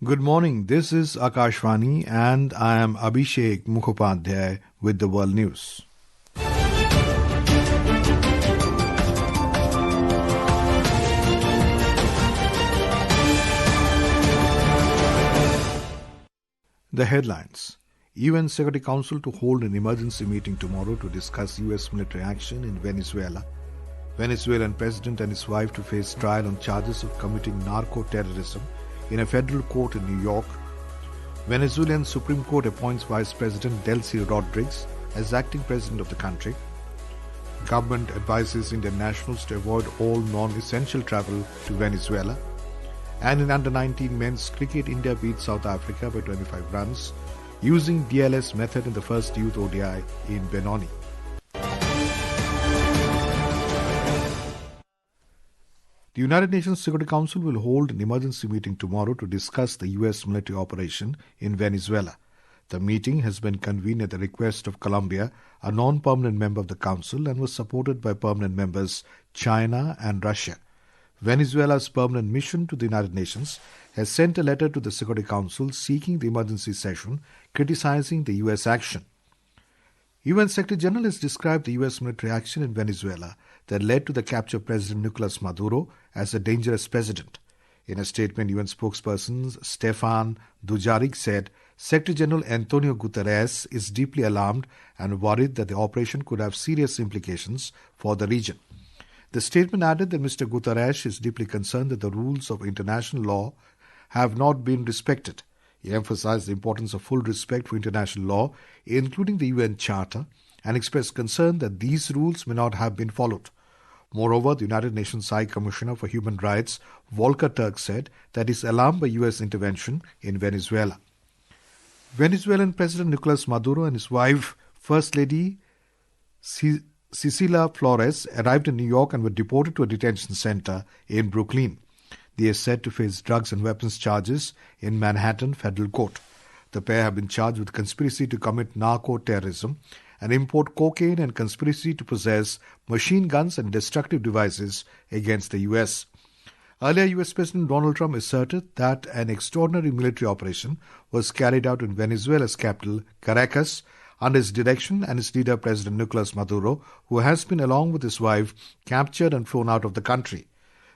Good morning. This is Akashvani and I am Abhishek Mukhopadhyay with the World News. The headlines. UN Security Council to hold an emergency meeting tomorrow to discuss US military action in Venezuela. Venezuelan president and his wife to face trial on charges of committing narco-terrorism in a federal court in New York. Venezuelan Supreme Court appoints Vice President Delcy Rodriguez as acting president of the country. Government advises Indian nationals to avoid all non-essential travel to Venezuela. And in under-19 men's cricket, India beat South Africa by 25 runs using DLS method in the first youth ODI in Benoni. The United Nations Security Council will hold an emergency meeting tomorrow to discuss the U.S. military operation in Venezuela. The meeting has been convened at the request of Colombia, a non-permanent member of the Council, and was supported by permanent members China and Russia. Venezuela's permanent mission to the United Nations has sent a letter to the Security Council seeking the emergency session, criticizing the U.S. action. UN Secretary General has described the U.S. military action in Venezuela that led to the capture of President Nicolas Maduro as a dangerous president. In a statement, UN spokesperson Stefan Dujarric said, Secretary General Antonio Guterres is deeply alarmed and worried that the operation could have serious implications for the region. The statement added that Mr. Guterres is deeply concerned that the rules of international law have not been respected. He emphasized the importance of full respect for international law, including the UN Charter, and expressed concern that these rules may not have been followed. Moreover, the United Nations High Commissioner for Human Rights, Volker Turk, said that he is alarmed by U.S. intervention in Venezuela. Venezuelan President Nicolas Maduro and his wife, First Lady Cecilia Flores, arrived in New York and were deported to a detention center in Brooklyn. They are said to face drugs and weapons charges in Manhattan Federal Court. The pair have been charged with conspiracy to commit narco-terrorism and import cocaine and conspiracy to possess machine guns and destructive devices against the U.S. Earlier, U.S. President Donald Trump asserted that an extraordinary military operation was carried out in Venezuela's capital, Caracas, under his direction, and his leader, President Nicolas Maduro, who has been, along with his wife, captured and flown out of the country.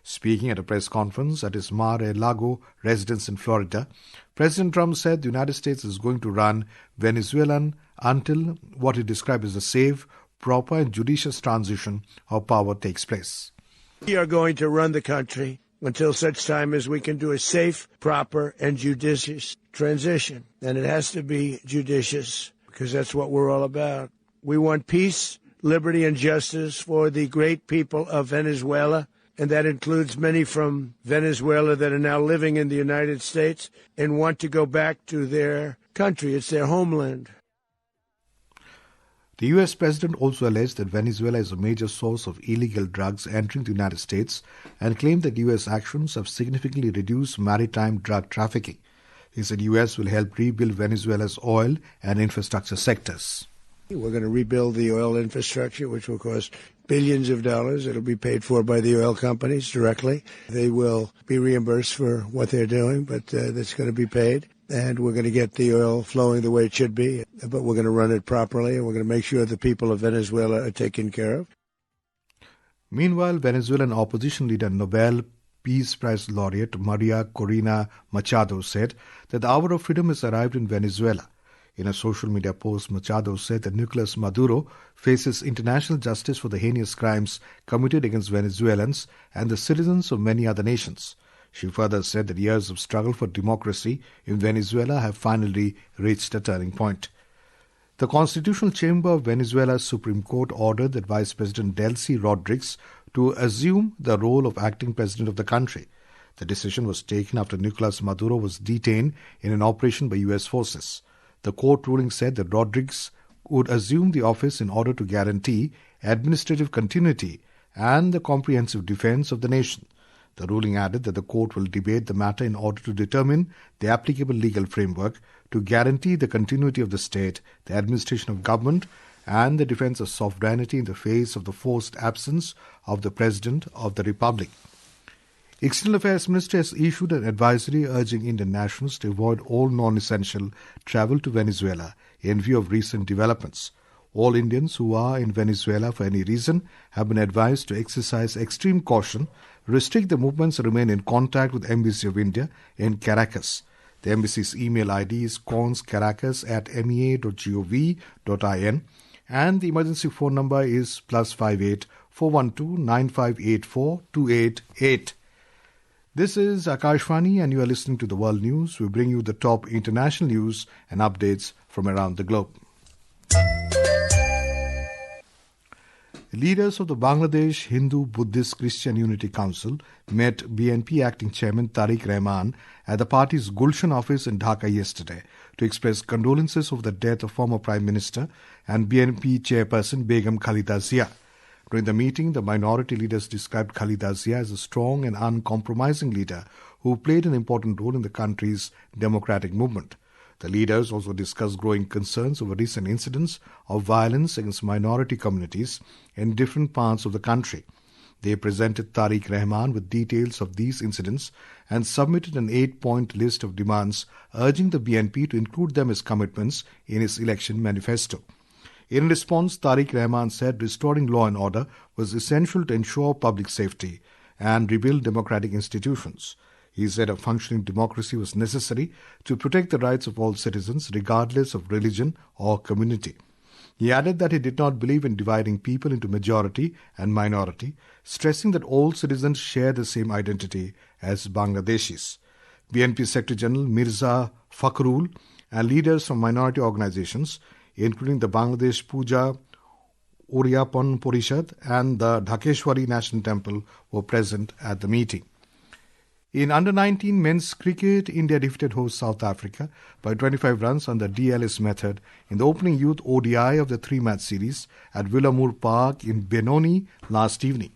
Speaking at a press conference at his Mar-a-Lago residence in Florida, President Trump said the United States is going to run Venezuela until what he described as a safe, proper and judicious transition of power takes place. We are going to run the country until such time as we can do a safe, proper and judicious transition. And it has to be judicious because that's what we're all about. We want peace, liberty and justice for the great people of Venezuela. And that includes many from Venezuela that are now living in the United States and want to go back to their country. It's their homeland. The U.S. president also alleged that Venezuela is a major source of illegal drugs entering the United States and claimed that U.S. actions have significantly reduced maritime drug trafficking. He said U.S. will help rebuild Venezuela's oil and infrastructure sectors. We're going to rebuild the oil infrastructure, which will cost billions of dollars. It'll be paid for by the oil companies directly. They will be reimbursed for what they're doing, but that's going to be paid. And we're going to get the oil flowing the way it should be, but we're going to run it properly, and we're going to make sure the people of Venezuela are taken care of. Meanwhile, Venezuelan opposition leader Nobel Peace Prize laureate Maria Corina Machado said that the hour of freedom has arrived in Venezuela. In a social media post, Machado said that Nicolas Maduro faces international justice for the heinous crimes committed against Venezuelans and the citizens of many other nations. She further said that years of struggle for democracy in Venezuela have finally reached a turning point. The Constitutional Chamber of Venezuela's Supreme Court ordered that Vice President Delcy Rodriguez to assume the role of acting president of the country. The decision was taken after Nicolas Maduro was detained in an operation by U.S. forces. The court ruling said that Rodriguez would assume the office in order to guarantee administrative continuity and the comprehensive defense of the nation. The ruling added that the court will debate the matter in order to determine the applicable legal framework to guarantee the continuity of the state, the administration of government, and the defense of sovereignty in the face of the forced absence of the President of the Republic. External Affairs Ministry has issued an advisory urging Indian nationals to avoid all non-essential travel to Venezuela in view of recent developments. All Indians who are in Venezuela for any reason have been advised to exercise extreme caution, restrict their movements, and remain in contact with the Embassy of India in Caracas. The embassy's email ID is conscaracas@mea.gov.in and the emergency phone number is +58 412 9584 288. This is Akashvani and you are listening to the World News. We bring you the top international news and updates from around the globe. Leaders of the Bangladesh Hindu Buddhist Christian Unity Council met BNP acting chairman Tariq Rahman at the party's Gulshan office in Dhaka yesterday to express condolences over the death of former Prime Minister and BNP chairperson Begum Khalida Zia. During the meeting, the minority leaders described Khalida Zia as a strong and uncompromising leader who played an important role in the country's democratic movement. The leaders also discussed growing concerns over recent incidents of violence against minority communities in different parts of the country. They presented Tariq Rahman with details of these incidents and submitted an 8-point list of demands urging the BNP to include them as commitments in its election manifesto. In response, Tariq Rahman said restoring law and order was essential to ensure public safety and rebuild democratic institutions. He said a functioning democracy was necessary to protect the rights of all citizens, regardless of religion or community. He added that he did not believe in dividing people into majority and minority, stressing that all citizens share the same identity as Bangladeshis. BNP Secretary General Mirza Fakhrul and leaders from minority organizations, including the Bangladesh Puja Uryapan Porishad and the Dhakeshwari National Temple, were present at the meeting. In under-19 men's cricket, India defeated host South Africa by 25 runs on the DLS method in the opening youth ODI of the 3-match series at Villamoor Park in Benoni last evening.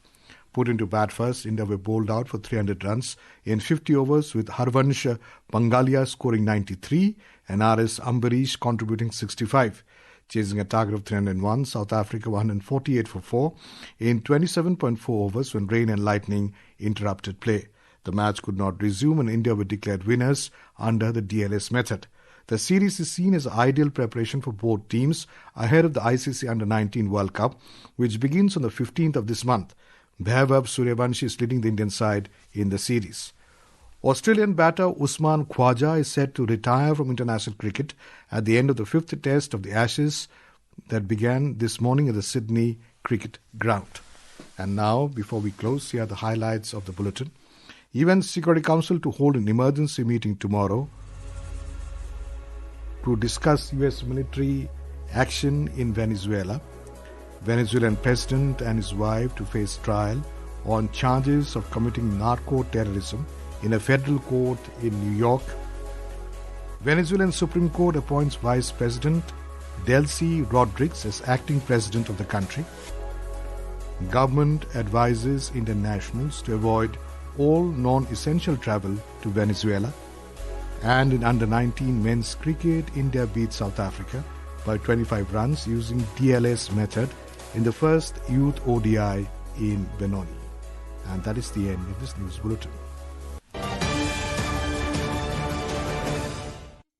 Put into bat first, India were bowled out for 300 runs in 50 overs with Harvansh Bangalia scoring 93 and RS Ambarish contributing 65. Chasing a target of 301, South Africa 148 for 4 in 27.4 overs when rain and lightning interrupted play. The match could not resume and India were declared winners under the DLS method. The series is seen as ideal preparation for both teams ahead of the ICC Under-19 World Cup, which begins on the 15th of this month. Bhairav Suryavanshi is leading the Indian side in the series. Australian batter Usman Khawaja is set to retire from international cricket at the end of the 5th test of the Ashes that began this morning at the Sydney Cricket Ground. And now, before we close, here are the highlights of the bulletin. UN Security Council to hold an emergency meeting tomorrow to discuss U.S. military action in Venezuela. Venezuelan president and his wife to face trial on charges of committing narco-terrorism in a federal court in New York. Venezuelan Supreme Court appoints Vice President Delcy Rodriguez as acting president of the country. Government advises Indian nationals to avoid all non-essential travel to Venezuela. And in under-19 men's cricket, India beat South Africa by 25 runs using DLS method in the first youth ODI in Benoni. And that is the end of this news bulletin.